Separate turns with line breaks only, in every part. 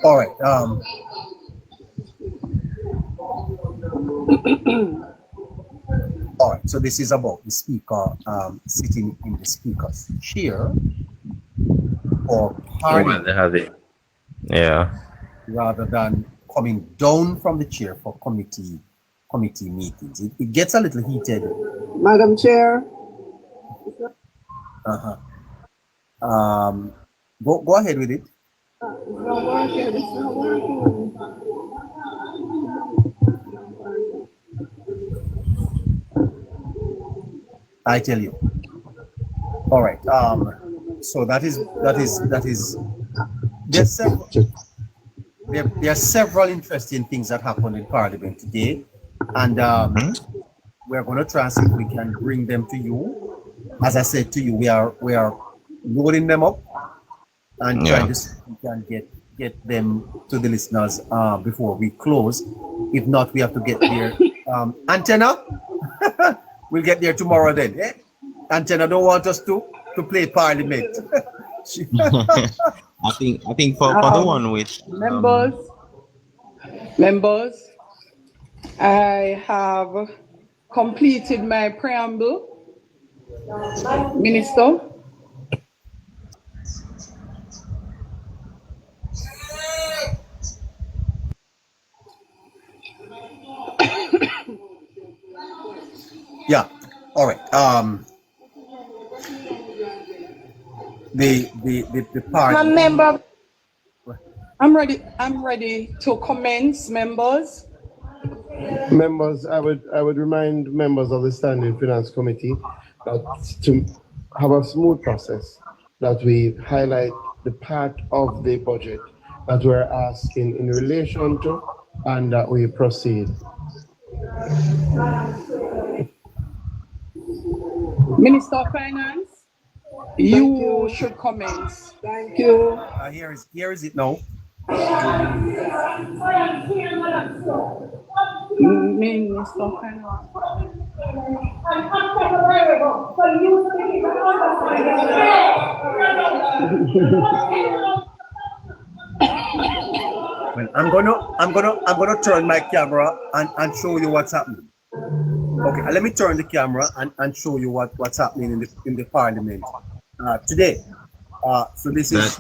All right. All right. So this is about the speaker sitting in the speaker's chair or
Well,
parliament
they have it. Yeah.
rather than coming down from the chair for committee meetings. It gets a little heated.
Madam Chair.
Uh-huh. Go ahead with it.
It's not working. It's not working.
I tell you. All right. So that is there's several there are several interesting things that happened in Parliament today, and we're going to try and see if we can bring them to you. As I said to you, we are loading them up and trying to see if we can get them to the listeners before we close. If not, we have to get there. Antenna, we'll get there tomorrow then. Eh? Antenna don't want us to play Parliament.
I think for the one which
members, I have completed my preamble. Minister.
Yeah. All right. The part.
Member. I'm ready to commence, members.
Members, I would remind members of the Standing Finance Committee that to have a smooth process, that we highlight the part of the budget that we're asking in relation to, and that we proceed.
Minister of Finance, you should commence. Thank you.
Here is it now.
Minister of Finance.
Well, I'm gonna turn my camera and show you what's happening. Okay, let me turn the camera and show you what's happening in the Parliament today. So this is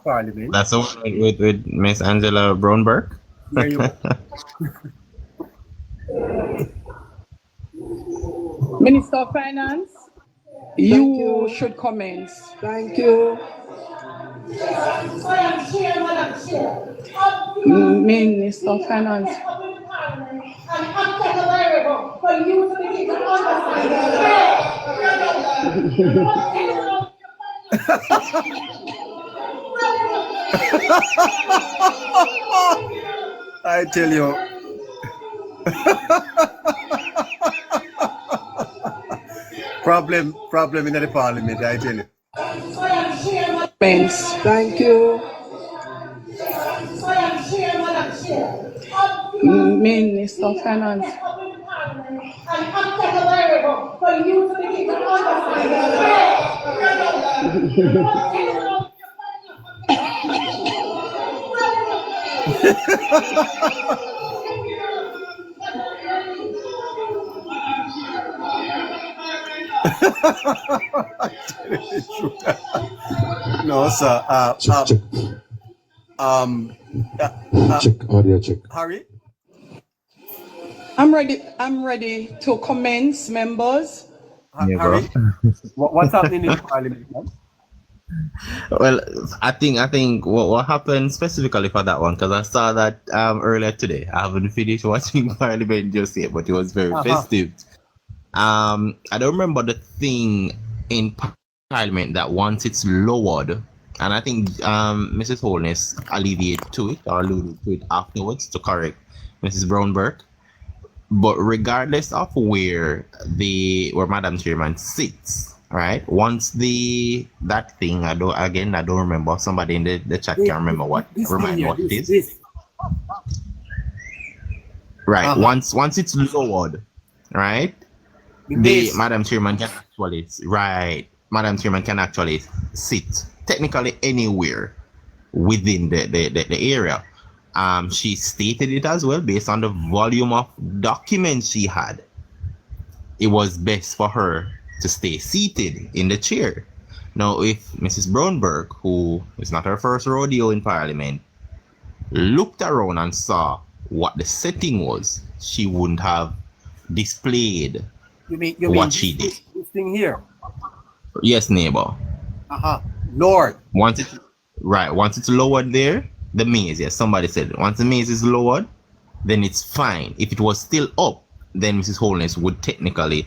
Parliament.
That's the one with Miss Angela Brownberg.
There you go.
Minister of Finance, you should commence. Thank you. Minister of Finance.
I tell you. problem in the Parliament, I tell you.
Thank you. Minister of Finance.
No, sir.
Check audio check.
Harry?
I'm ready to commence, members.
Harry? What's happening in Parliament? Man?
Well, I think what happened specifically for that one, because I saw that earlier today. I haven't finished watching Parliament just yet, but it was very festive. I don't remember the thing in Parliament that once it's lowered, and I think Mrs. Holness alluded to it afterwards to correct Mrs. Brownberg. But regardless of where Madam Chairman sits, right? Once that thing, I don't remember. Somebody in the chat can remember what it is. Right. Once it's lowered, right? Madam Chairman can actually sit technically anywhere within the area. She stated it as well based on the volume of documents she had. It was best for her to stay seated in the chair. Now, if Mrs. Brownberg, who is not her first rodeo in Parliament, looked around and saw what the setting was, she wouldn't have displayed
You mean
what she did.
This thing here?
Yes, neighbor.
Lord.
Once it's lowered there, the maze, yes, somebody said it. Once the maze is lowered, then it's fine. If it was still up, then Mrs. Holness would technically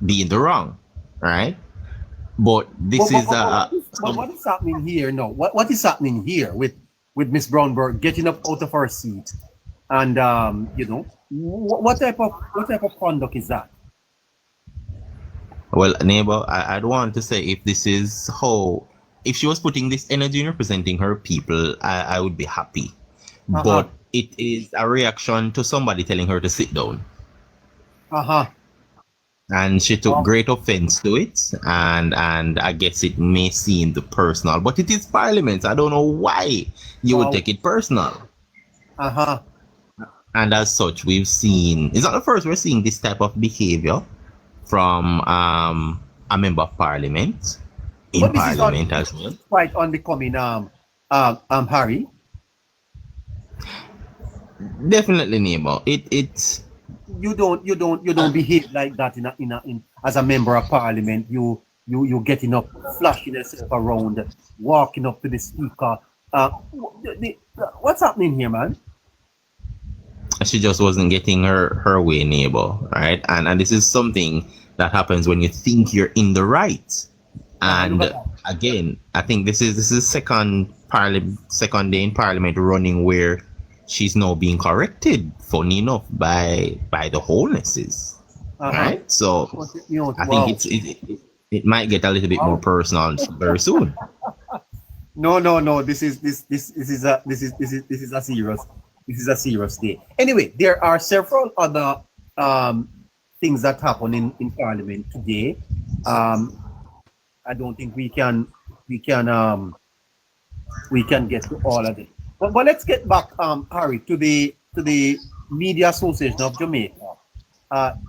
be in the wrong, right? But this
what is happening here? No, what is happening here with Miss Brownberg getting up out of her seat, and what type of conduct is that?
Well, neighbor, I'd want to say if she was putting this energy in representing her people, I would be happy. But it is a reaction to somebody telling her to sit down. And she took great offense to it, and I guess it may seem personal, but it is Parliament. I don't know why you would take it personal. And as such, we've seen, it's not the first we're seeing this type of behavior from a member of Parliament in Parliament as well.
Quite unbecoming, Harry.
Definitely, neighbor. It's
you don't behave like that in as a member of Parliament. You getting up, flashing yourself around, walking up to the speaker. What's happening here, man?
She just wasn't getting her way, neighbor, right? And this is something that happens when you think you're in the right. And again, I think this is second day in Parliament running where she's now being corrected, funny enough, by the Holnesses, right? So I think it might get a little bit more personal very soon.
No. This is a serious day. Anyway, there are several other things that happen in Parliament today. I don't think we can get to all of it. But let's get back, Harry, to the Media Association of Jamaica,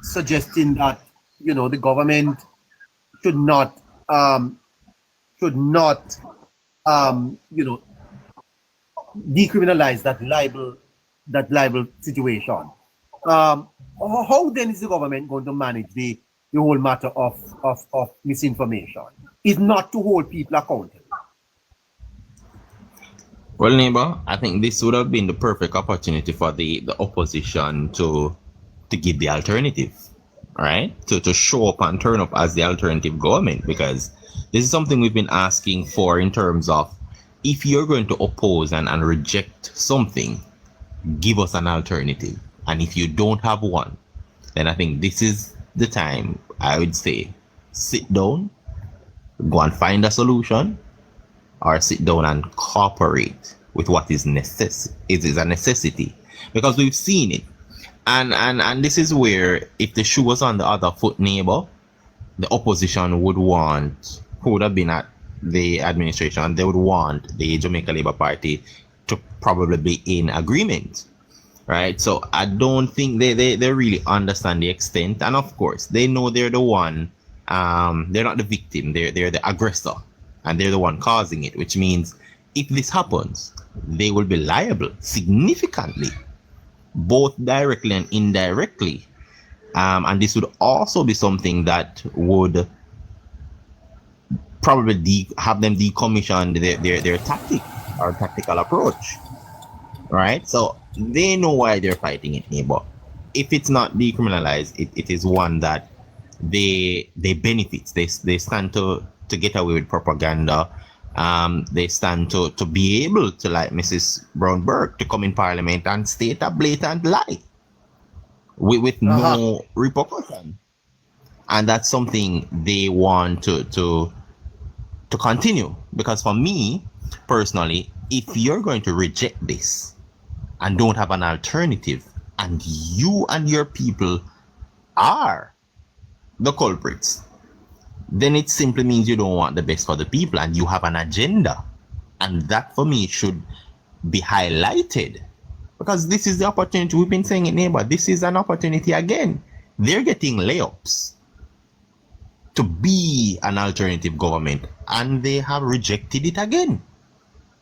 suggesting that the government should not decriminalize that libel situation. How then is the government going to manage the whole matter of misinformation? Is not to hold people accountable.
Well, neighbor, I think this would have been the perfect opportunity for the opposition to give the alternative, right? To show up and turn up as the alternative government, because this is something we've been asking for in terms of, if you're going to oppose and reject something, give us an alternative. And if you don't have one, then I think this is the time, I would say, sit down, go and find a solution, or sit down and cooperate with what is necessary. It is a necessity, because we've seen it. And this is where, if the shoe was on the other foot, neighbor, the opposition would want, who would have been at the administration, they would want the Jamaica Labour Party to probably be in agreement, right? So I don't think they really understand the extent. And of course, they know they're the one, they're not the victim, they're the aggressor, and they're the one causing it, which means if this happens, they will be liable significantly, both directly and indirectly. And this would also be something that would probably have them decommission their tactic or tactical approach, right? So they know why they're fighting it, neighbor. If it's not decriminalized, it is one that they benefit. They stand to get away with propaganda. They stand to be able to, like Mrs. Brownberg, to come in Parliament and state a blatant lie with no repercussion. And that's something they want to continue. Because for me, personally, if you're going to reject this and don't have an alternative, and you and your people are the culprits, then it simply means you don't want the best for the people and you have an agenda. And that for me should be highlighted, because this is the opportunity. We've been saying it, neighbor. This is an opportunity again. They're getting layups to be an alternative government, and they have rejected it again.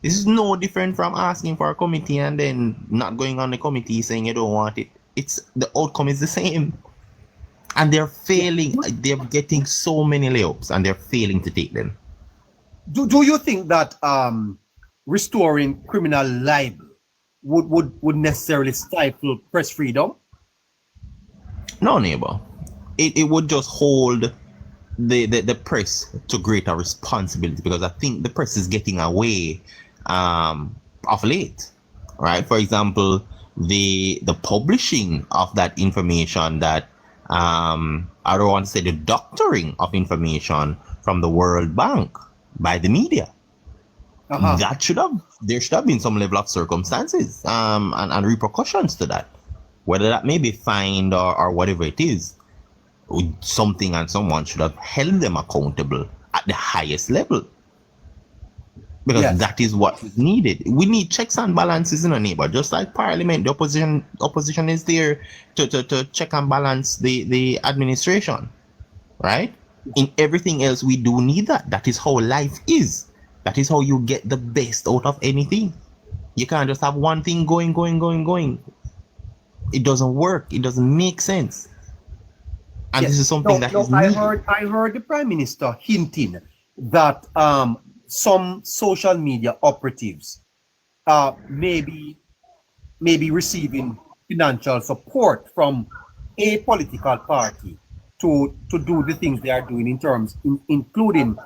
This is no different from asking for a committee and then not going on the committee saying you don't want it. It's the outcome is the same. And they're failing. They're getting so many layups and they're failing to take them.
Do you think that restoring criminal libel would necessarily stifle press freedom?
No, neighbor. It would just hold the press to greater responsibility, because I think the press is getting away of late, right? For example, the publishing of that information that I don't want to say the doctoring of information from the World Bank by the media. That there should have been some level of circumstances and repercussions to that, whether that may be fined or whatever it is. Something and someone should have held them accountable at the highest level, because that is what is needed. We need checks and balances in a neighbor, just like Parliament. The opposition is there to check and balance the administration, right? In everything else, we do need that. That is how life is. That is how you get the best out of anything. You can't just have one thing going. It doesn't work. It doesn't make sense. And this is something that is needed.
I heard the Prime Minister hinting that some social media operatives may be receiving financial support from a political party to do the things they are doing including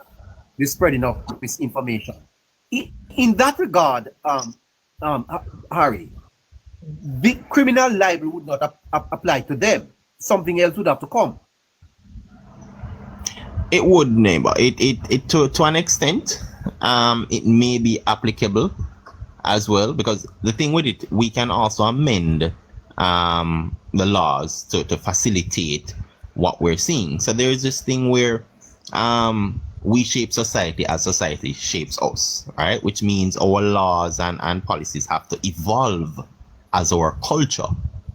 the spreading of misinformation. In that regard, Harry, the criminal libel would not apply to them. Something else would have to come.
It would, neighbor. It to an extent, it may be applicable as well, because the thing with it, we can also amend the laws to facilitate what we're seeing. So there is this thing where we shape society as society shapes us, right? Which means our laws and policies have to evolve as our culture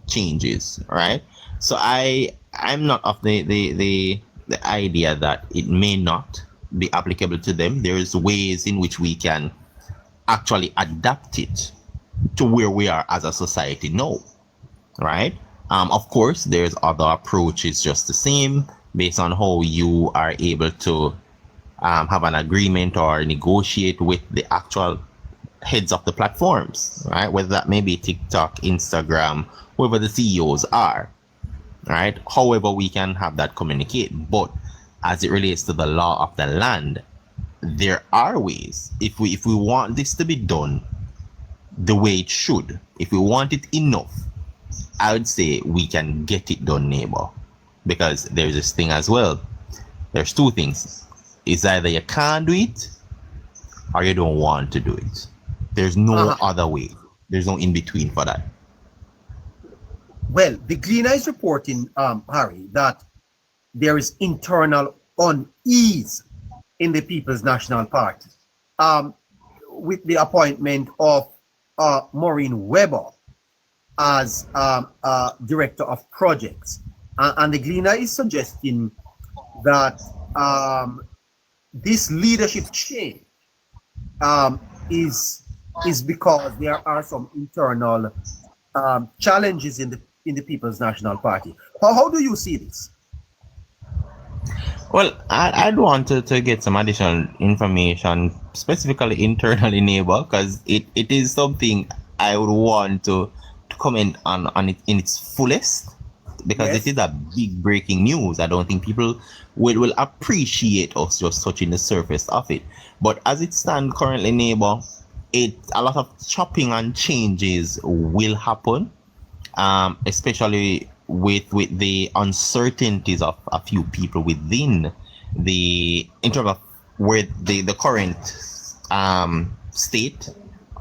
changes, right? So I'm not of the idea that it may not be applicable to them. There's ways in which we can actually adapt it to where we are as a society now, right? Of course, there's other approaches just the same, based on how you are able to have an agreement or negotiate with the actual heads of the platforms, right? Whether that may be TikTok, Instagram, whoever the CEOs are, right? However, we can have that communicate. But as it relates to the law of the land, there are ways. If we want this to be done the way it should, if we want it enough, I would say we can get it done, neighbor. Because there's this thing as well. There's two things. It's either you can't do it or you don't want to do it. There's no other way. There's no in between for that.
Well, the Gleaner is reporting, Harry, that there is internal unease in the People's National Party with the appointment of Maureen Webber as director of projects. And the Gleaner is suggesting that this leadership change is because there are some internal challenges in the People's National Party. How do you see this?
Well, I'd want to get some additional information, specifically internally, neighbor, because it is something I would want to comment on it in its fullest, because it is a big breaking news. I don't think people will appreciate us just touching the surface of it. But as it stands currently, neighbor, a lot of chopping and changes will happen, especially with the uncertainties of a few people within in terms of where the current state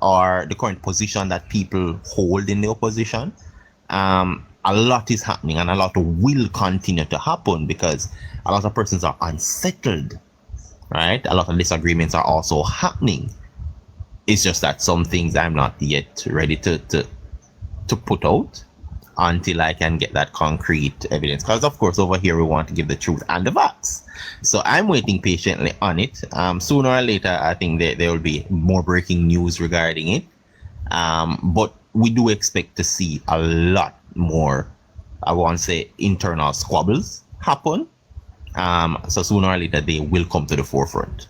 or the current position that people hold in the opposition. A lot is happening, and a lot will continue to happen because a lot of persons are unsettled, right? A lot of disagreements are also happening. It's just that some things I'm not yet ready to put out until I can get that concrete evidence. Because of course over here we want to give the truth and the facts. So I'm waiting patiently on it. Sooner or later I think there will be more breaking news regarding it. But we do expect to see a lot more, I won't say internal squabbles happen. So sooner or later they will come to the forefront.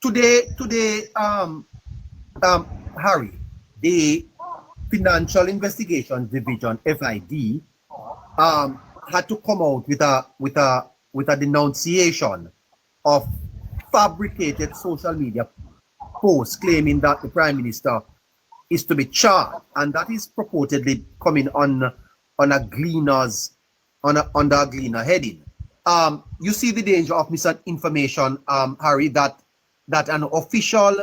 Today, Harry, the Financial Investigation Division (FID) had to come out with a denunciation of fabricated social media posts claiming that the Prime Minister is to be charged, and that is purportedly coming on a Gleaner's under a Gleaner heading. You see the danger of misinformation, Harry, that an official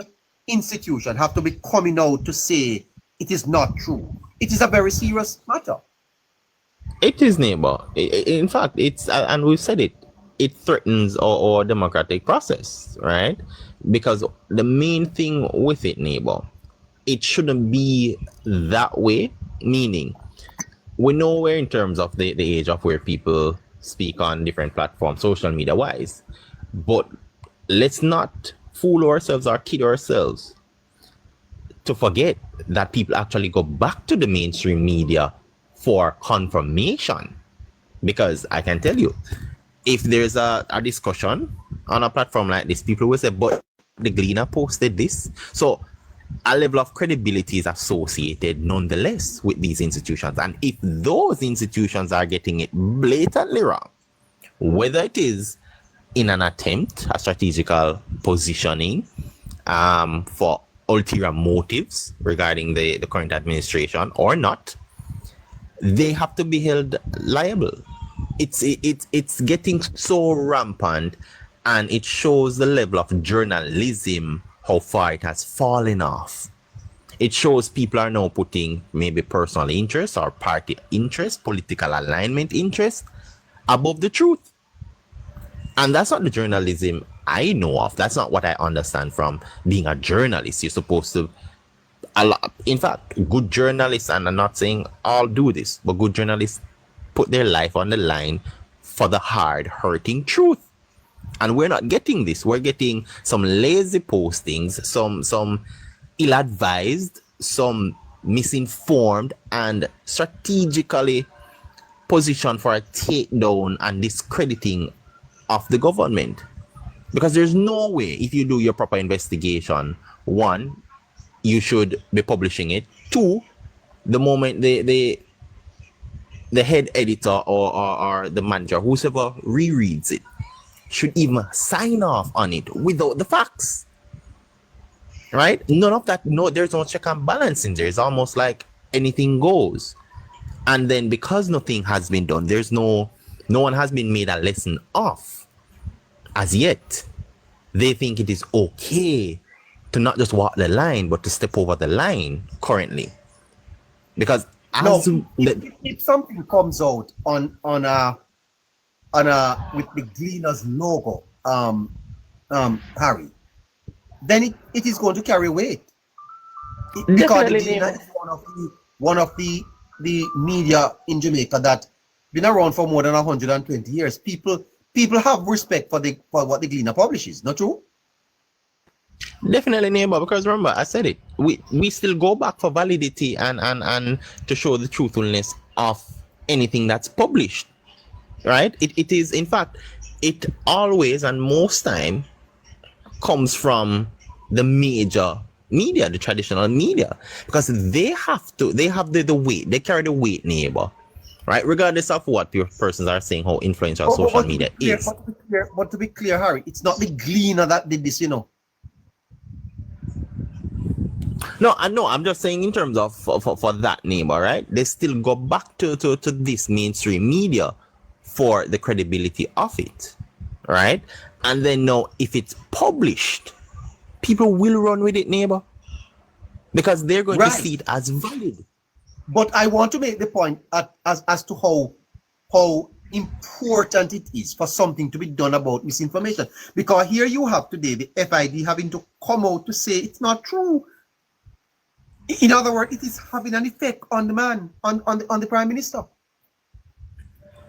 institution have to be coming out to say it is not true. It is a very serious matter.
It is, neighbor. In fact, it's and we've said it. It threatens our democratic process, right? Because the main thing with it, neighbor, it shouldn't be that way. Meaning, we know we're in terms of the age of where people speak on different platforms, social media wise, but let's not fool ourselves or kid ourselves to forget that people actually go back to the mainstream media for confirmation. Because I can tell you, if there's a discussion on a platform like this, people will say, but the Gleaner posted this. So a level of credibility is associated nonetheless with these institutions. And if those institutions are getting it blatantly wrong, whether it is in an attempt, a strategical positioning for ulterior motives regarding the current administration or not, they have to be held liable. It's getting so rampant, and it shows the level of journalism, how far it has fallen off. It shows people are now putting maybe personal interest or party interest, political alignment interest above the truth. And that's not the journalism I know of. That's not what I understand from being a journalist. You're supposed to, in fact, good journalists, and I'm not saying all do this, but good journalists put their life on the line for the hard, hurting truth. And we're not getting this. We're getting some lazy postings, some ill-advised, some misinformed, and strategically positioned for a takedown and discrediting of the government. Because there's no way, if you do your proper investigation, one, you should be publishing it. Two, the moment the head editor or the manager, whoever rereads it, should even sign off on it without the facts. Right? None of that. No, there's no check and balance in there. It's almost like anything goes. And then because nothing has been done, no one has been made a lesson of as yet. They think it is okay to not just walk the line, but to step over the line currently. Because
if something comes out on with the Gleaner's logo, Harry, then it is going to carry weight. Because the Gleaner is one of the media in Jamaica that been around for more than 120 years. People have respect for what the Gleaner publishes, not true?
Definitely, neighbor, because remember, I said it. We still go back for validity and to show the truthfulness of anything that's published. Right? It is, in fact, it always and most time comes from the major media, the traditional media, because they have the weight, they carry the weight, neighbor. Right? Regardless of what your persons are saying, how influential social media is.
But to be clear, Harry, it's not the Gleaner that did this, you know.
No, I know. I'm just saying in terms of for that neighbor, right? They still go back to this mainstream media for the credibility of it, right? And then now, if it's published, people will run with it, neighbor, because they're going to see it as valid.
But I want to make the point as to how important it is for something to be done about misinformation. Because here you have today the FID having to come out to say it's not true. In other words, it is having an effect on the man, on the Prime Minister.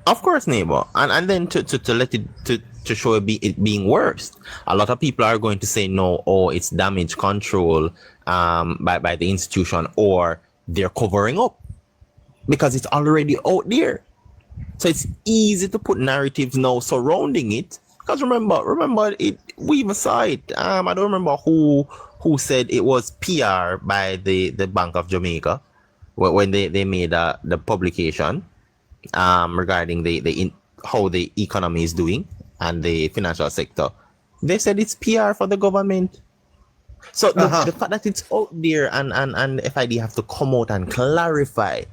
Of course, neighbor. And then to let it to show it being worse. A lot of people are going to say no, oh, it's damage control by the institution, or they're covering up because it's already out there. So it's easy to put narratives now surrounding it. Because remember it, we even saw it. I don't remember who said it was PR by the Bank of Jamaica when they made the publication regarding how the economy is doing and the financial sector. They said it's PR for the government. So the fact that it's out there and FID have to come out and clarify,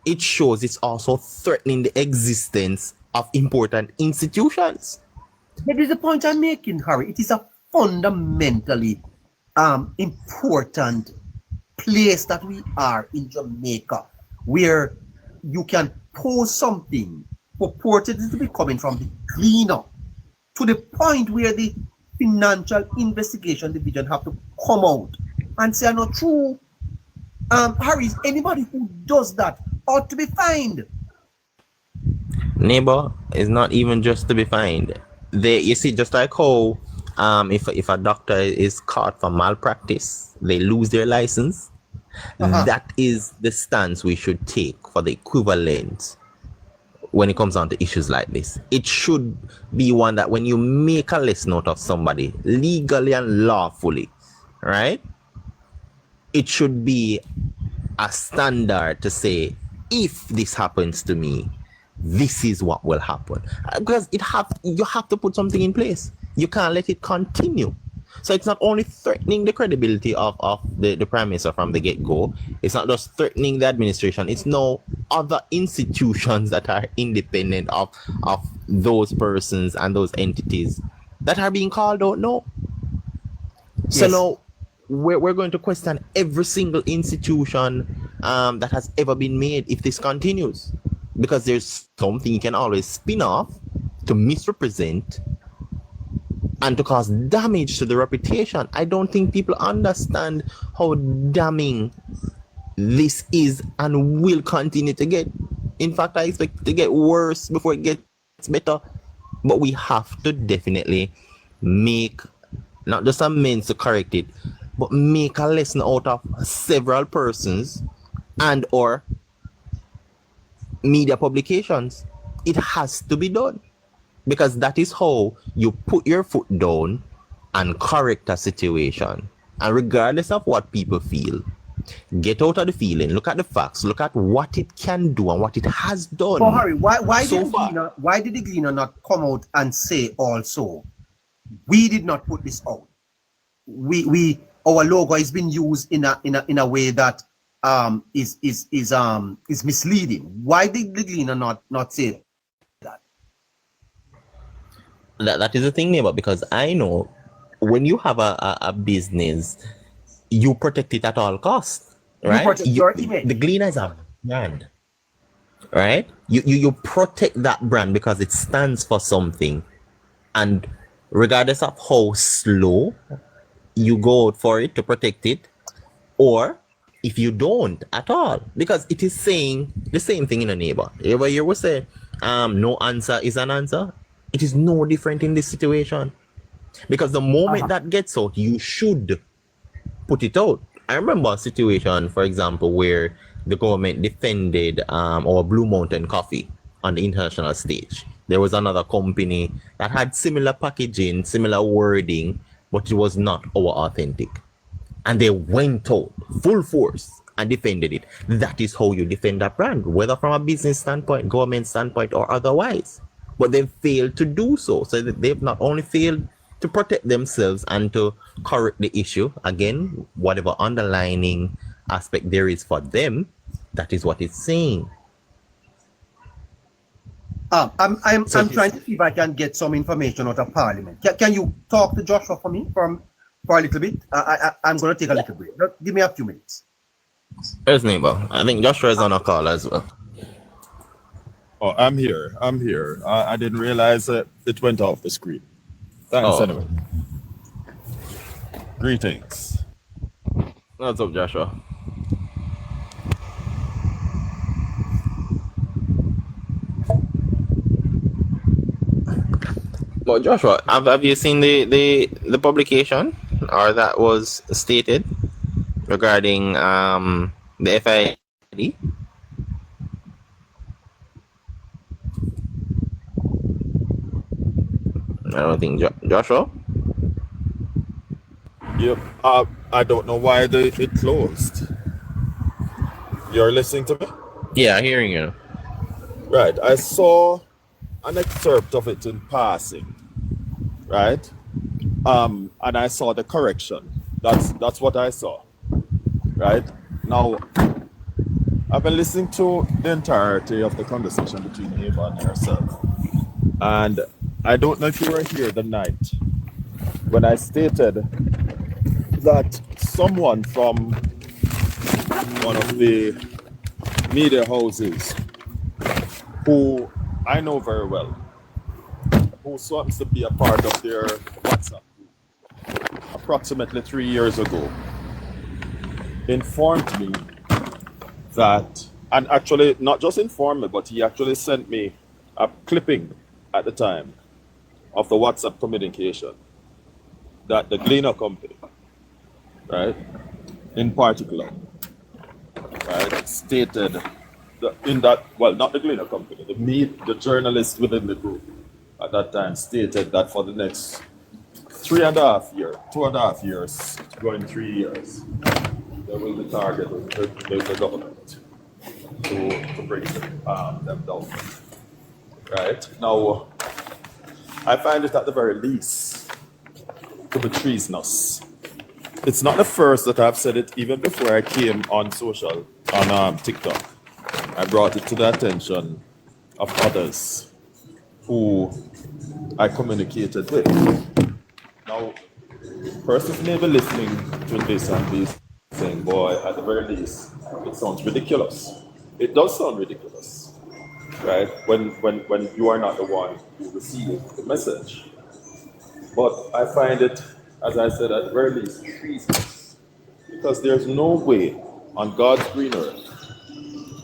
it shows it's also threatening the existence of important institutions.
That is the point I'm making, Harry. It is a fundamentally important place that we are in Jamaica, where you can post something purported to be coming from the cleaner to the point where the Financial Investigation Division have to come out and say not true. Harry, anybody who does that ought to be fined.
Neighbor, is not even just to be fined. You see, just like how if a doctor is caught for malpractice, they lose their license. That is the stance we should take for the equivalent when it comes on to issues like this. It should be one that when you make a list note of somebody legally and lawfully, right, it should be a standard to say, if this happens to me, this is what will happen. Because you have to put something in place. You can't let it continue. So it's not only threatening the credibility of the Prime Minister from the get-go, it's not just threatening the administration, it's now other institutions that are independent of those persons and those entities that are being called out now. So now we're going to question every single institution that has ever been made if this continues. Because there's something you can always spin off to misrepresent and to cause damage to the reputation. I don't think people understand how damning this is and will continue to get. In fact, I expect it to get worse before it gets better. But we have to definitely make not just amends to correct it, but make a lesson out of several persons and or media publications. It has to be done. Because that is how you put your foot down and correct a situation. And regardless of what people feel, get out of the feeling, look at the facts, look at what it can do and what it has done.
Oh, Harry, why did the Gleaner not come out and say also, we did not put this out? Our logo has been used in a way that is misleading. Why did the Gleaner not say that?
That is the thing, neighbor, because I know when you have a business, you protect it at all costs, right?
You protect your image.
The Gleaner is a brand, right? You protect that brand because it stands for something, and regardless of how slow you go out for it to protect it, or if you don't at all, because it is saying the same thing in a neighbor. Where you will say, no answer is an answer. It is no different in this situation, because the moment that gets out, you should put it out. I remember a situation, for example, where the government defended our Blue Mountain coffee on the international stage. There was another company that had similar packaging, similar wording, but it was not our authentic. And they went out full force and defended it. That is how you defend a brand, whether from a business standpoint, government standpoint, or otherwise. But they've failed to do so. So they've not only failed to protect themselves and to correct the issue, again, whatever underlining aspect there is for them, that is what it's saying.
I'm trying to see if I can get some information out of Parliament. Can you talk to Joshua for me for a little bit? I'm going to take a little break. Give me a few minutes.
There's neighbor. I think Joshua is on a call as well.
Oh, I'm here. I'm here. I didn't realize that it went off the screen. Thanks
Oh,
anyway. Greetings.
what's up, Joshua? Well, Joshua, have you seen the publication or that was stated regarding the FID? I don't think Joshua.
Yep. I don't know why it closed. You're listening to me?
Yeah, hearing you.
Right. I saw an excerpt of it in passing. Right. And I saw the correction. That's what I saw. Right. Now, I've been listening to the entirety of the conversation between Ava and herself. And I don't know if you were here the night when I stated that someone from one of the media houses who I know very well, who happens to be a part of their WhatsApp group approximately 3 years ago, informed me that, and actually not just informed me, but he actually sent me a clipping at the time of the WhatsApp communication that the Gleaner Company, right, in particular, right, stated in that, well, not the Gleaner Company, the journalist within the group at that time stated that for the next 2.5 years, going 3 years, they will be targeting the government to bring them down. Right? Now, I find it at the very least to be treasonous. It's not the first that I've said it, even before I came on TikTok. I brought it to the attention of others who I communicated with. Now, persons may be listening to this and be saying, boy, at the very least, it sounds ridiculous. It does sound ridiculous, right? When you are not the one who received the message. But I find it, as I said, at the very least, treasonous. Because there's no way on God's green earth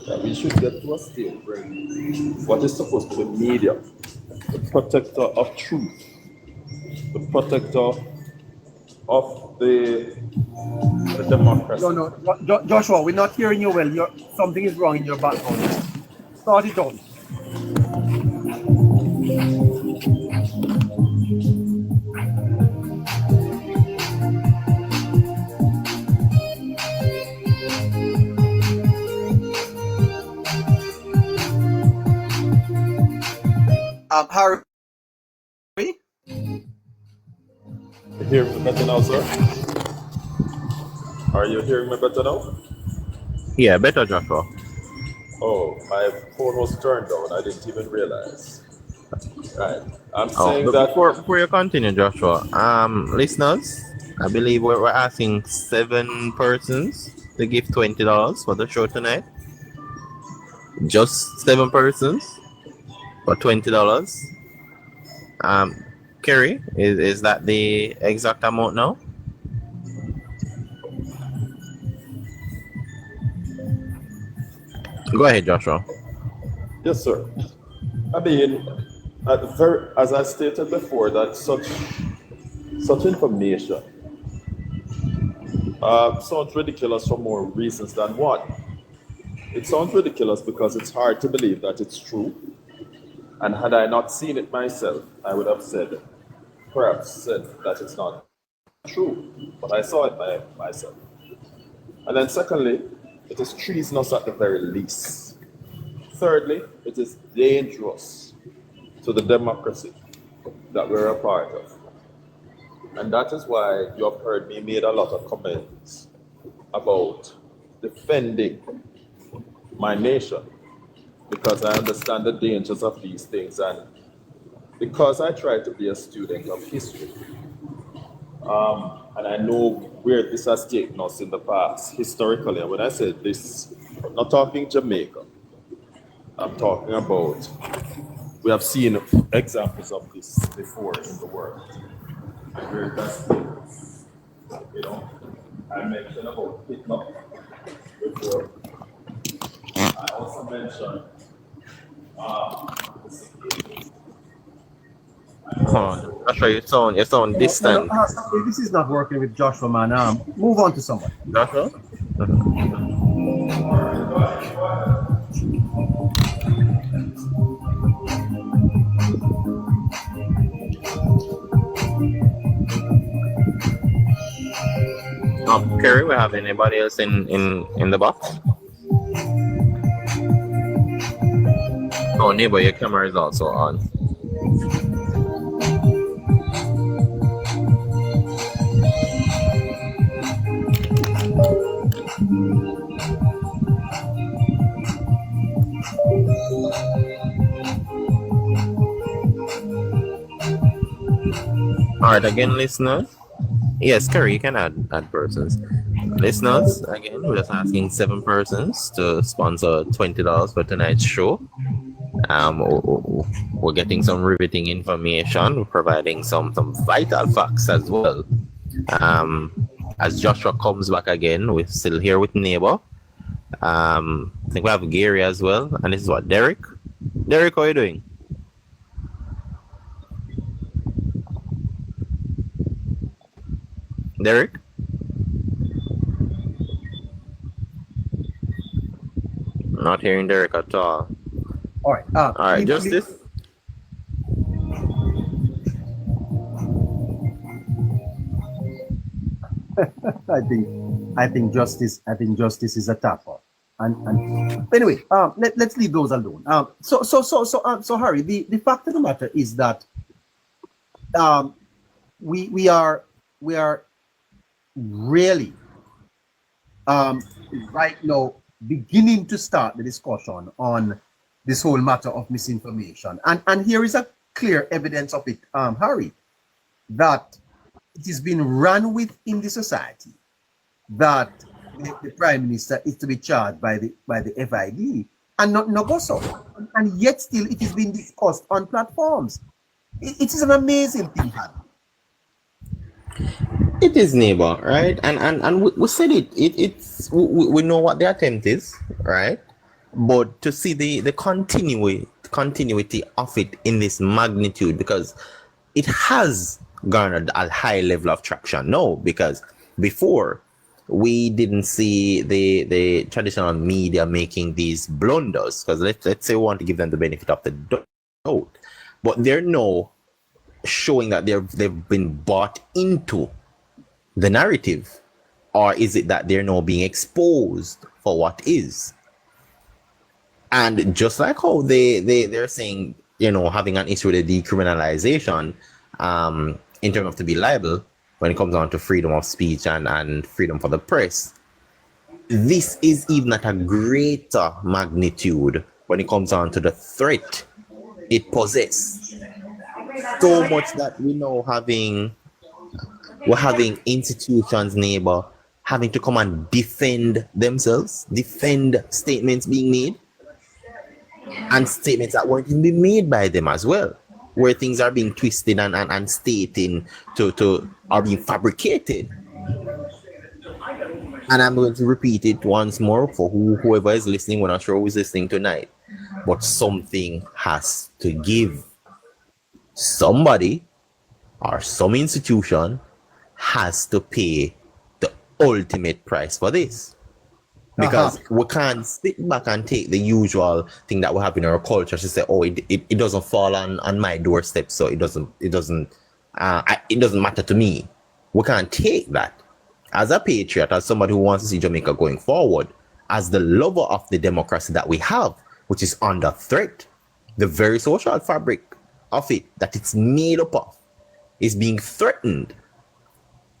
that we should get to a state where what is supposed to be media, the protector of truth, the protector of the democracy.
No, Joshua, we're not hearing you well. Something is wrong in your background. Start it on. Harry?
You hear me better now, sir? Are you hearing me better now?
Yeah, better, Joshua.
Oh, my phone was turned down. I didn't even realize. Right. I'm saying that
Before you continue, Joshua, listeners, I believe we're asking 7 persons to give $20 for the show tonight. Just 7 persons for $20. Kerry, is that the exact amount now? Go ahead, Joshua.
yes, sir. I mean, as I stated before, that such information sounds ridiculous for more reasons than one. It sounds ridiculous because it's hard to believe that it's true. And had I not seen it myself, I would have perhaps said that it's not true. But I saw it myself. And then secondly, it is treasonous at the very least. Thirdly, it is dangerous to the democracy that we're a part of. And that is why you have heard me made a lot of comments about defending my nation, because I understand the dangers of these things, and because I try to be a student of history. And I know where this has taken us in the past, historically. And when I say this, I'm not talking Jamaica, I'm talking about, we have seen examples of this before in the world. Where that's, you know, I mentioned about kidnap before. I also mentioned
Oh, Joshua, you sound distant.
This is not working with Joshua, man. Move on to somebody.
Joshua? Kerry, we have anybody else in the box? Oh, neighbor, your camera is also on. All right, again, listeners. Yes, Kerry, you can add persons. Listeners, again, we're just asking 7 persons to sponsor $20 for tonight's show. We're getting some riveting information. We're providing some vital facts as well. As Joshua comes back again, we're still here with Neighbor. I think we have Gary as well, and this is what, Derek? Derek, how are you doing? Derek? Not hearing Derek at all.
All right.
All right, Justice.
I think justice is a tapper. And anyway, let's leave those alone. So Harry, the fact of the matter is that we are really right now beginning to start the discussion on this whole matter of misinformation, and here is a clear evidence of it, Harry, that it is being run with in the society, that the prime minister is to be charged by the FID and not Nogoso, and yet still it is being discussed on platforms. It is an amazing thing, Harry.
It is, Neighbor, right? And we said it's we know what the attempt is, right? But to see the continuity of it in this magnitude, because it has garnered a high level of traction. No, because before we didn't see the traditional media making these blunders, because let's say we want to give them the benefit of the doubt, but they're now showing that they've been bought into the narrative, or is it that they're now being exposed for what is? And just like how they're saying, having an issue with the decriminalization in terms of to be liable when it comes down to freedom of speech and freedom for the press, this is even at a greater magnitude when it comes down to the threat it possesses. So much that we're having institutions, Neighbor, having to come and defend themselves, defend statements being made, and statements that weren't even made by them as well, where things are being twisted and stating to are being fabricated. And I'm going to repeat it once more for whoever is listening. We're not sure who's listening tonight, but something has to give. Somebody or some institution has to pay the ultimate price for this, because we can't sit back and take the usual thing that we have in our culture to say, oh, it doesn't fall on my doorstep, so it doesn't matter to me. We can't take that. As a patriot, as somebody who wants to see Jamaica going forward, as the lover of the democracy that we have, which is under threat, the very social fabric of it that it's made up of is being threatened,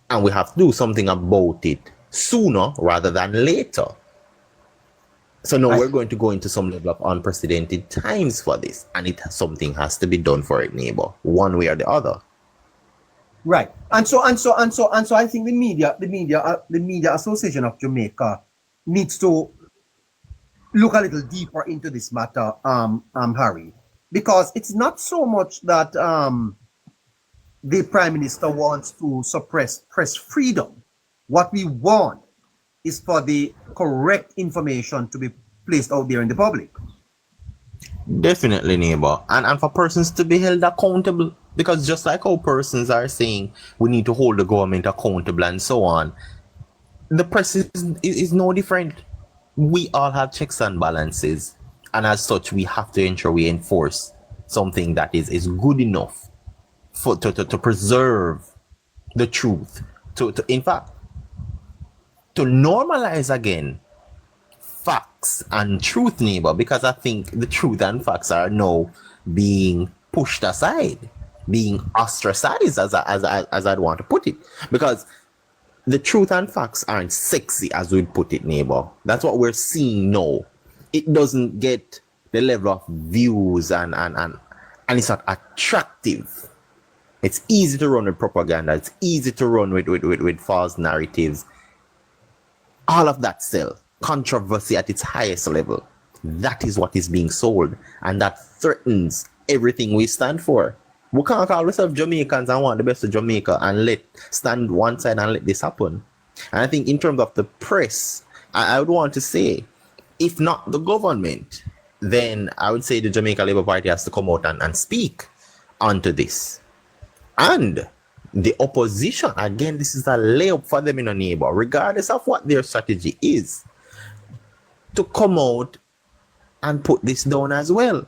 and we have to do something about it sooner rather than later. So now we're going to go into some level of unprecedented times for this, and something has to be done for it, Neighbor, one way or the other.
Right, and so I think the Media Association of Jamaica needs to look a little deeper into this matter, Harry, because it's not so much that the Prime Minister wants to suppress press freedom. What we want is for the correct information to be placed out there in the public.
Definitely, neighbor. And for persons to be held accountable. Because just like how persons are saying we need to hold the government accountable and so on, the press is no different. We all have checks and balances. And as such, we have to ensure we enforce something that is good enough to preserve the truth. In fact, to normalize again facts and truth, neighbor, because I think the truth and facts are now being pushed aside, being ostracized, as I'd want to put it, because the truth and facts aren't sexy, as we'd put it, neighbor. That's what we're seeing now. It doesn't get the level of views and it's not attractive. It's easy to run with propaganda. It's easy to run with false narratives. All of that sell. Controversy at its highest level. That is what is being sold. And that threatens everything we stand for. We can't call ourselves Jamaicans and want the best of Jamaica and stand one side and let this happen. And I think in terms of the press, I would want to say, if not the government, then I would say the Jamaica Labour Party has to come out and speak onto this. And the opposition, again, this is a layup for them in a neighbor, regardless of what their strategy is, to come out and put this down as well.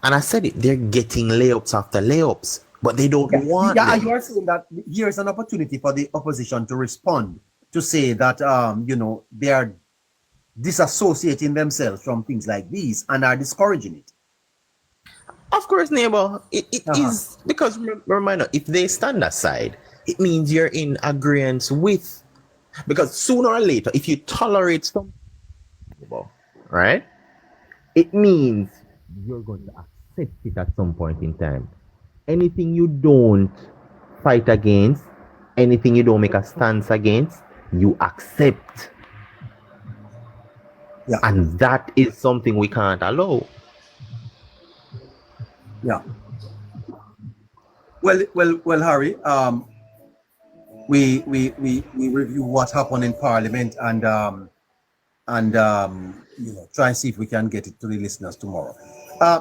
And I said it, they're getting layups after layups, but they don't want them.
You are saying that here's an opportunity for the opposition to respond, to say that, they are disassociating themselves from things like these and are discouraging it.
Of course, neighbor, it is, because remember, if they stand aside, it means you're in agreement with, because sooner or later, if you tolerate something, right, it means you're going to accept it at some point in time. Anything you don't fight against, anything you don't make a stance against, you accept.
Yeah.
And that is something we can't allow.
Yeah. Well, Harry, we review what happened in Parliament and try and see if we can get it to the listeners tomorrow.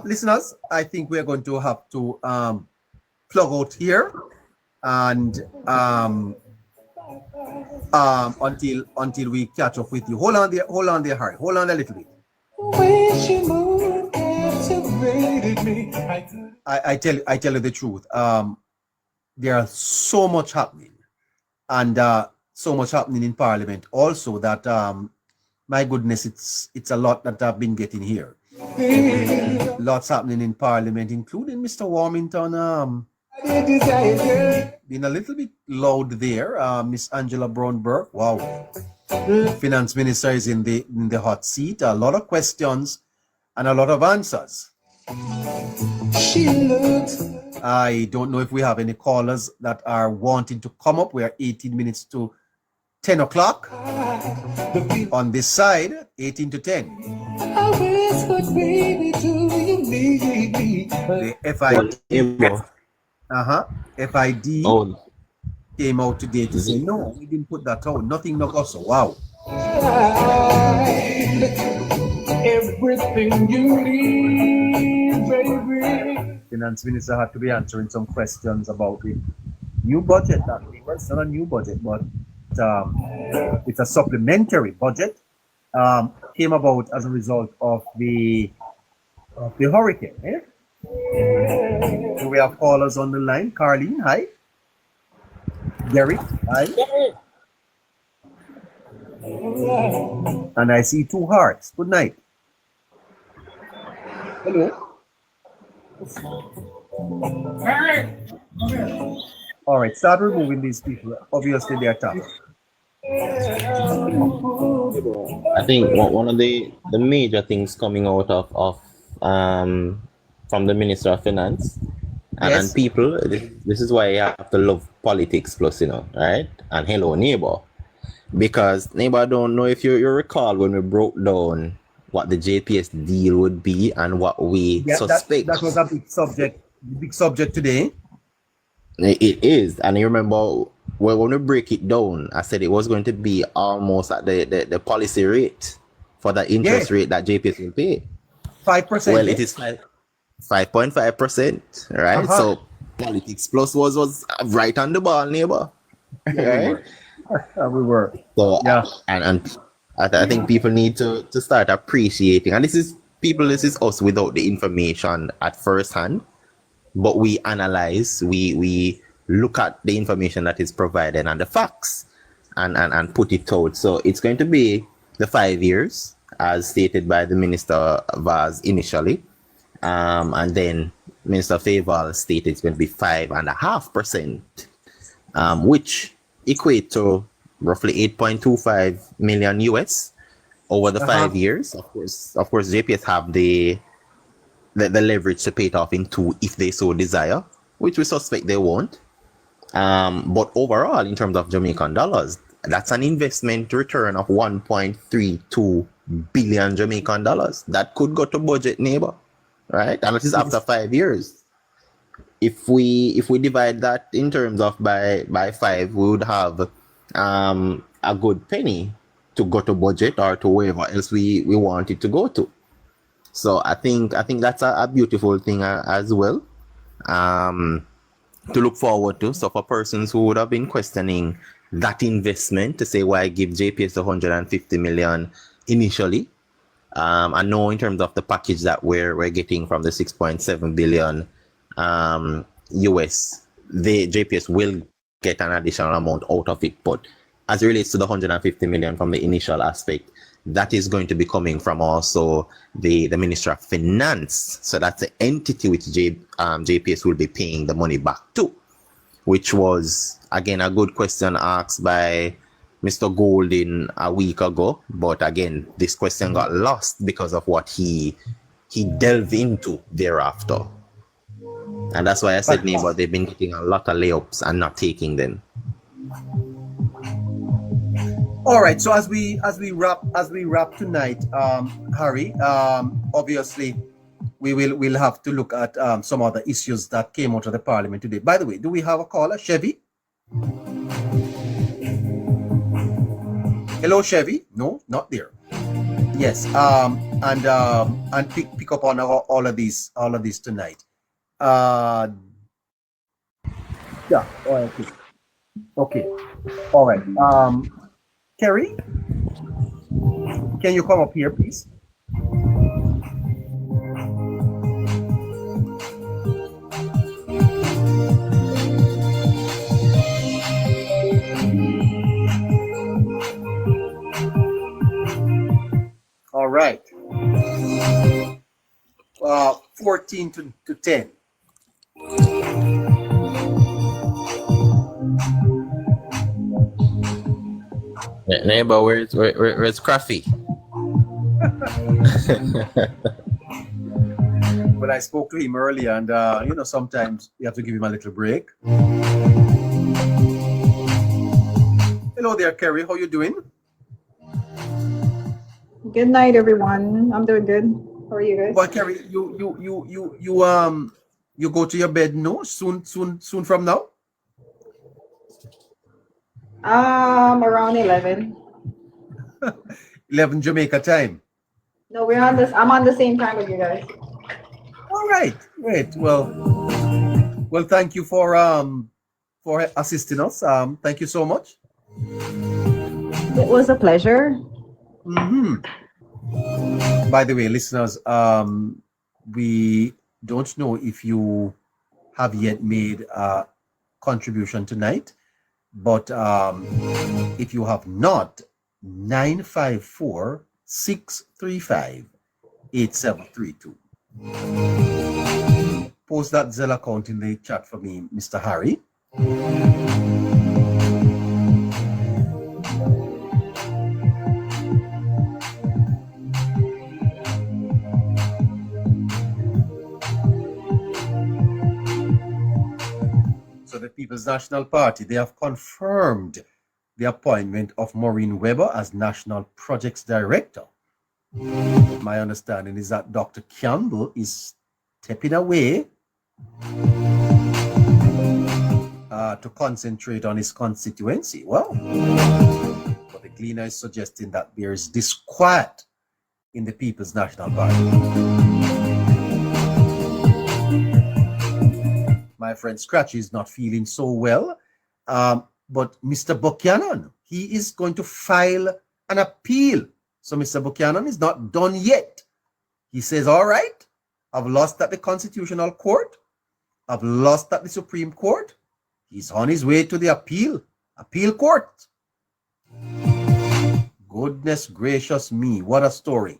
Listeners, I think we're going to have to plug out here and until we catch up with you. Hold on there, Harry. Hold on a little bit. I tell you the truth. There's so much happening, and so much happening in Parliament also that my goodness, it's a lot that I've been getting here. Lots happening in Parliament, including Mr. Warmington being a little bit loud there. Miss Angela Brown-Burke, wow. Finance Minister is in the hot seat. A lot of questions and a lot of answers. I don't know if we have any callers that are wanting to come up. We are 18 minutes to 10 o'clock on this side, 18 to 10. The FID came out today to say, no, we didn't put that out. Nothing, no also. Wow. Everything you need, baby. Finance Minister had to be answering some questions about the new budget. It's not a new budget, but it's a supplementary budget. Came about as a result of the hurricane. So we have callers on the line. Carlene, hi. Gary, hi. And I see two hearts. Good night. Hello. All right, start removing these people. Obviously, they are tough.
I think one of the major things coming out of from the Minister of Finance and people, this is why you have to love politics plus, right? And hello, neighbor. Because neighbor, I don't know if you recall when we broke down what the JPS deal would be and what we
Yeah,
suspect.
that was a big subject today.
It is. And you remember, when we break it down, I said it was going to be almost at the policy rate for the interest rate that JPS will pay.
5%.
Well, it is 5.5%, right? So Politics Plus was right on the ball, neighbor.
Yeah,
right?
we were.
So
Yeah.
And I think people need to start appreciating, and this is us without the information at first hand, but we analyze, we look at the information that is provided and the facts and put it out. So it's going to be the 5 years as stated by the Minister Vaz initially, and then Minister Faval stated it's going to be 5.5%, which equate to roughly 8.25 million US over the 5 years. Of course, JPS have the leverage to pay it off in 2 if they so desire, which we suspect they won't. But overall, in terms of Jamaican dollars, that's an investment return of 1.32 billion Jamaican dollars. That could go to budget, neighbor, right? And it is after 5 years. If we divide that in terms of by 5, we would have a good penny to go to budget or to wherever else we want it to go to. So I think that's a beautiful thing as well, to look forward to. So for persons who would have been questioning that investment, to say why give JPS 150 million initially, I know in terms of the package that we're getting from the 6.7 billion US, the JPS will get an additional amount out of it. But as it relates to the 150 million from the initial aspect, that is going to be coming from also the Ministry of Finance. So that's the entity which JPS will be paying the money back to, which was, again, a good question asked by Mr. Golding a week ago. But again, this question got lost because of what he delved into thereafter. And that's why I said, neighbor, they've been getting a lot of layups and not taking them.
All right. So as we wrap tonight, Harry, obviously we'll have to look at some other issues that came out of the Parliament today. By the way, do we have a caller, Chevy? Hello, Chevy. No, not there. Yes. And pick up on all of these tonight. Yeah. Okay. All right. Kerry, can you come up here, please? All right. 14 to 10.
Neighbor, where's Craffy?
Well, I spoke to him earlier, and sometimes you have to give him a little break. Hello there, Kerry. How you doing?
Good night, everyone. I'm doing good. How are you guys?
Well, Kerry, you go to your bed no soon from now?
Around 11.
11 Jamaica time.
No, we're on this. I'm on the same time with you guys.
All right, great. Well, thank you for assisting us. Thank you so much.
It was a pleasure.
By the way, listeners, we don't know if you have yet made a contribution tonight, but if you have not, 954-635-8732. Post that Zelle account in the chat for me, Mr. Harry. So the People's National Party, they have confirmed the appointment of Maureen Weber as National Projects Director My understanding is that Dr. Campbell is stepping away to concentrate on his constituency. Well, but the Gleaner is suggesting that there is disquiet in the People's National Party. My friend Scratchy is not feeling so well, but Mr. Buchanan, he is going to file an appeal. So Mr. Buchanan is not done yet. He says, all right, I've lost at the Constitutional Court. I've lost at the Supreme Court. He's on his way to the appeal court. Goodness gracious me, what a story.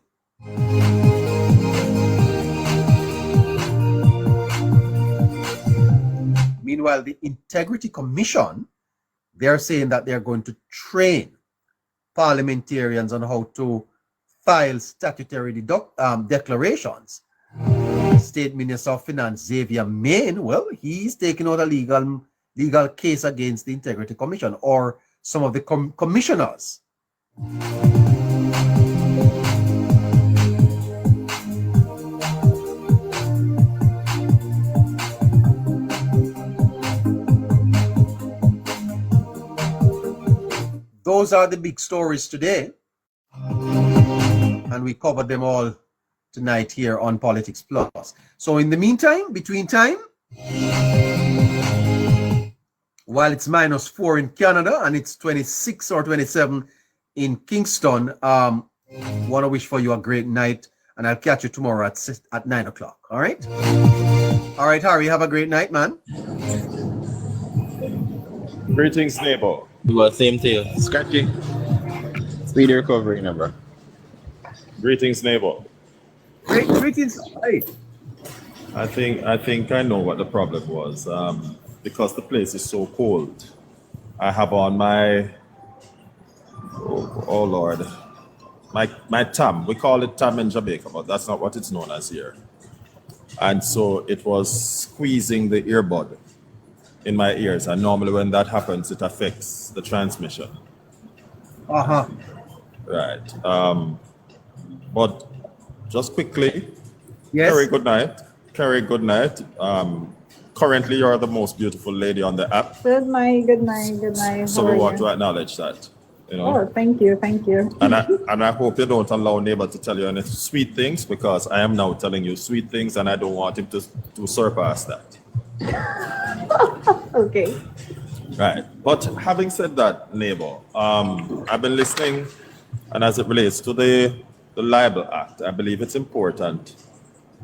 Meanwhile, the Integrity Commission, they're saying that they're going to train parliamentarians on how to file statutory declarations. State Minister of Finance Xavier Main, well, he's taking out a legal case against the Integrity Commission or some of the commissioners. Those are the big stories today, and we covered them all tonight here on Politics Plus. So in the meantime, between time, while it's -4 in Canada and it's 26 or 27 in Kingston, want to wish for you a great night, and I'll catch you tomorrow at 9 o'clock. All right? All right, Harry, have a great night, man.
Greetings, neighbor.
Well, same to you. Scratchy. Speedy recovery, number.
Greetings, neighbor.
Greetings. Hey.
I think I know what the problem was. Because the place is so cold. I have on my oh Lord, my tam. We call it tam in Jamaica, but that's not what it's known as here. And so it was squeezing the earbud in my ears, and normally when that happens, it affects the transmission. Right. But just quickly,
Yes.
Carrie, good night. Carrie, good night. Currently, you're the most beautiful lady on the app.
Good night.
So
How
we
are
want
you?
to acknowledge that. You know.
Oh, thank you.
And I hope you don't allow neighbor to tell you any sweet things, because I am now telling you sweet things, and I don't want him to surpass that.
Okay.
Right. But having said that, neighbor, I've been listening, and as it relates to the Libel Act, I believe it's important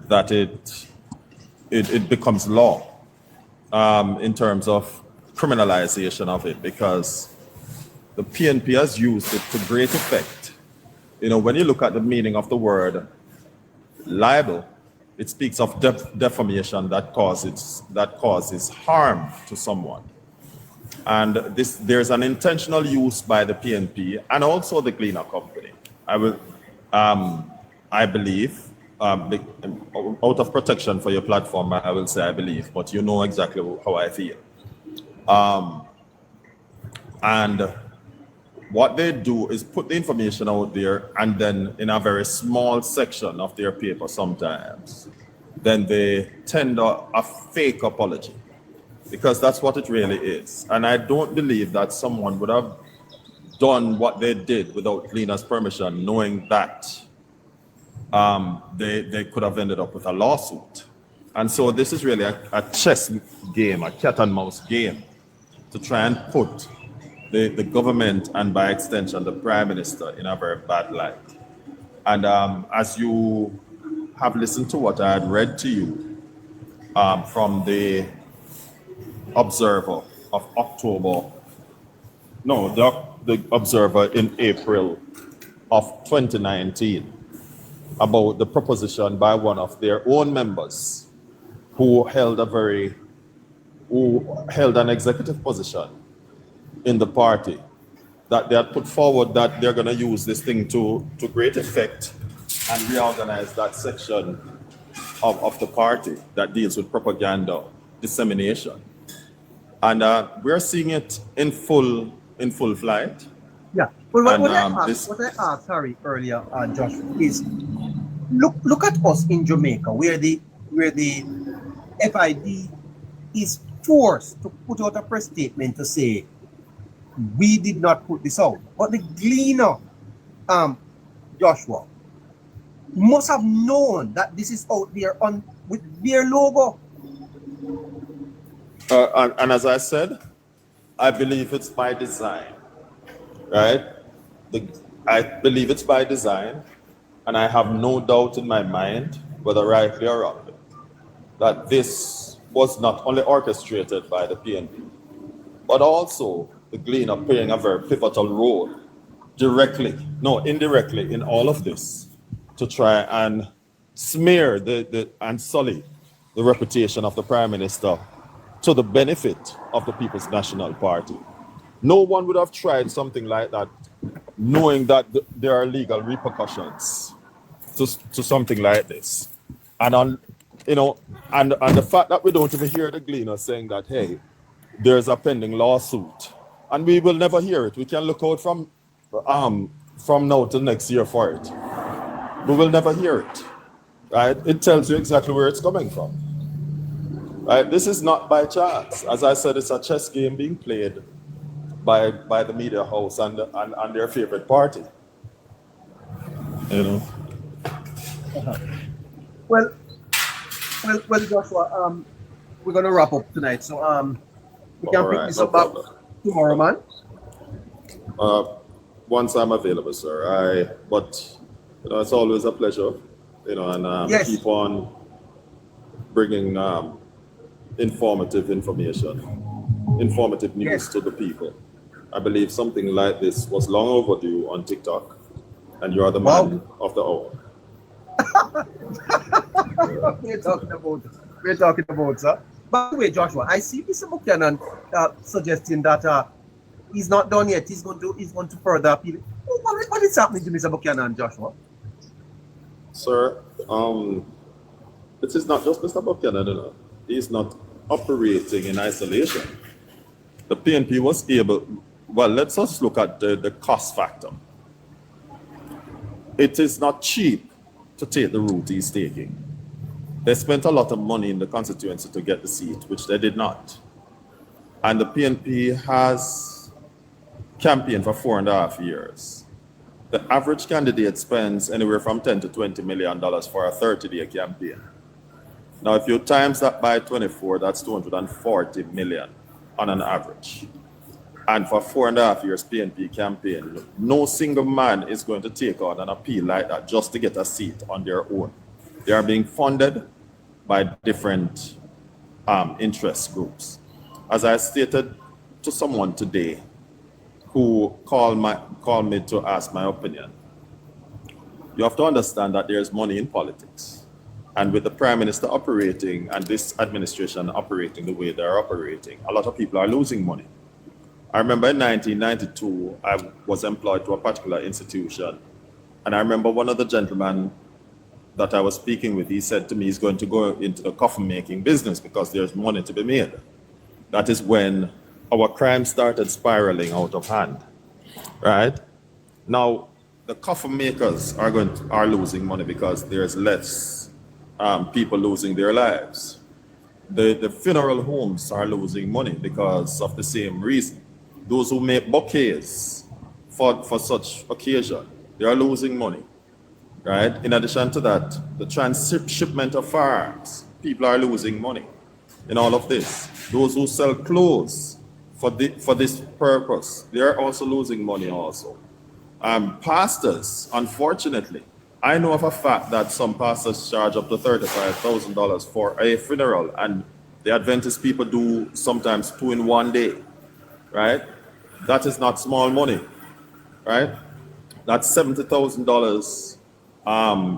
that it becomes law in terms of criminalization of it, because the PNP has used it to great effect. You know, when you look at the meaning of the word libel, it speaks of defamation that causes harm to someone. And there's an intentional use by the PNP and also the Gleaner Company. I believe, out of protection for your platform, I will say I believe, but you know exactly how I feel. And what they do is put the information out there, and then in a very small section of their paper sometimes, then they tender a fake apology, because that's what it really is. And I don't believe that someone would have done what they did without Gleaner's permission, knowing that they could have ended up with a lawsuit. And so this is really a chess game, a cat and mouse game, to try and put the government, and by extension the Prime Minister, in a very bad light. And as you have listened to what I had read to you from the Observer of the Observer in April of 2019, about the proposition by one of their own members who held an executive position in the party, that they had put forward that they're going to use this thing to great effect and reorganize that section of the party that deals with propaganda dissemination. And we're seeing it in full flight.
Yeah. Well,
And
what I asked Harry earlier, Josh, is look at us in Jamaica, where the FID is forced to put out a press statement to say we did not put this out, but the Gleaner, Joshua, must have known that this is out there on with their logo.
and as I said, I believe it's by design, right? I believe it's by design, and I have no doubt in my mind, whether rightly or wrongly, that this was not only orchestrated by the PNP, but also the Gleaner playing a very pivotal role, indirectly in all of this, to try and smear and sully the reputation of the Prime Minister to the benefit of the People's National Party. No one would have tried something like that knowing that there are legal repercussions to something like this. And and the fact that we don't even hear the Gleaner saying that, hey, there's a pending lawsuit, and we will never hear it. We can look out from now till next year for it. We will never hear it, right? It tells you exactly where it's coming from, right? This is not by chance. As I said, it's a chess game being played by the media house and their favorite party.
Well, Joshua, we're gonna wrap up tonight, so we can pick this up back tomorrow, man.
Once I'm available, sir. But it's always a pleasure, and
yes.
Keep on bringing informative news
Yes.
to the people. I believe something like this was long overdue on TikTok, and you are the man of the hour.
We're talking about, sir. By the way, Joshua, I see Mr. Buchanan suggesting that he's not done yet. He's going to further appeal. What is happening to Mr. Buchanan, Joshua?
Sir, it is not just Mr. Buchanan. He's not operating in isolation. The PNP was able. Well, let's just look at the cost factor. It is not cheap to take the route he's taking. They spent a lot of money in the constituency to get the seat, which they did not. And the PNP has campaigned for 4.5 years. The average candidate spends anywhere from $10 to $20 million for a 30-day campaign. Now, if you times that by 24, that's 240 million on an average. And for 4.5 years PNP campaign, no single man is going to take on an appeal like that just to get a seat on their own. They are being funded by different interest groups. As I stated to someone today who called me to ask my opinion, you have to understand that there's money in politics. And with the Prime Minister operating and this administration operating the way they're operating, a lot of people are losing money. I remember in 1992, I was employed to a particular institution. And I remember one of the gentlemen that I was speaking with, he said to me he's going to go into the coffin making business because there's money to be made. That is when our crime started spiraling out of hand, right? Now, the coffin makers are losing money because there's less people losing their lives. The funeral homes are losing money because of the same reason. Those who make bouquets for such occasion, they are losing money, right? In addition to that, the transshipment of firearms, people are losing money in all of this. Those who sell clothes for this purpose, they are also losing money also. Pastors, unfortunately, I know of a fact that some pastors charge up to $35,000 for a funeral, and the Adventist people do sometimes 2 in 1 day, right? That is not small money, right? That's $70,000.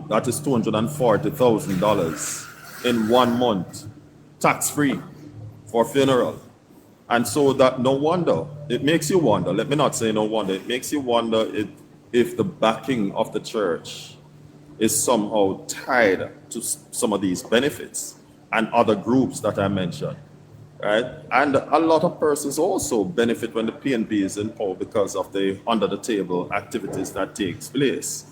That is $240,000 in 1 month, tax-free for funeral. And so that no wonder, it makes you wonder, let me not say no wonder, it makes you wonder if the backing of the church is somehow tied to some of these benefits and other groups that I mentioned, right? And a lot of persons also benefit when the PNP is in power because of the under the table activities that takes place.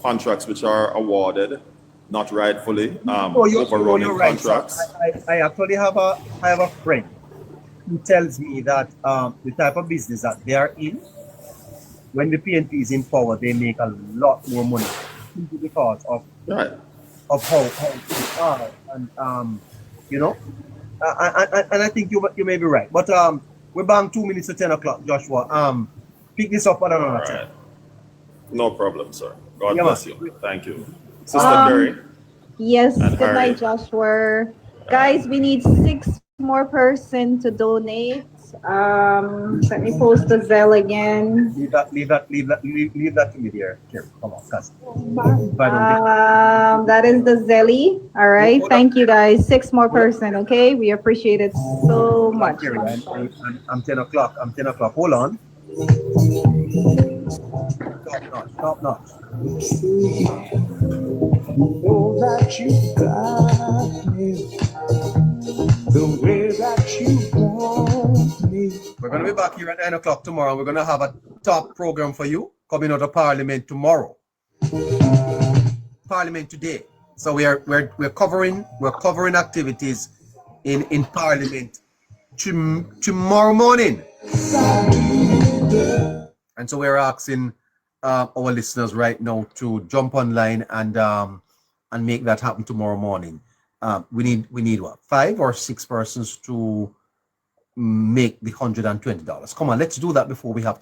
Contracts which are awarded, not rightfully, overrunning
you're right, sir.
contracts.
I actually have a friend who tells me that the type of business that they are in, when the PNP is in power, they make a lot more money simply because of
Right.
how things are, and you know, and I think you may be right. But we're bang 2 minutes to 10 o'clock, Joshua. Pick this up at
All
another time.
right. No problem, sir. God
Yeah,
bless
man.
you. Thank you. Sister Perry.
Yes,
And
good
Harry.
night, Joshua. Guys, we need 6 more person to donate. Let me post the Zelle again.
Leave that to me there. Here, come on, cuz.
That is the Zelly. All right.
Hold
Thank
up.
you guys. 6 more person. Okay. We appreciate it so much.
I'm 10 o'clock. I'm 10 o'clock. Hold on. Top notch.
Know that you got me the way that you want me.
We're going to be back here at 9 o'clock tomorrow. We're going to have a top program for you coming out of Parliament tomorrow. Parliament today. So we're covering activities in Parliament tomorrow morning. And so we're asking our listeners right now to jump online and make that happen tomorrow morning. We need what, 5 or 6 persons to make the $120. Come on, let's do that before we have to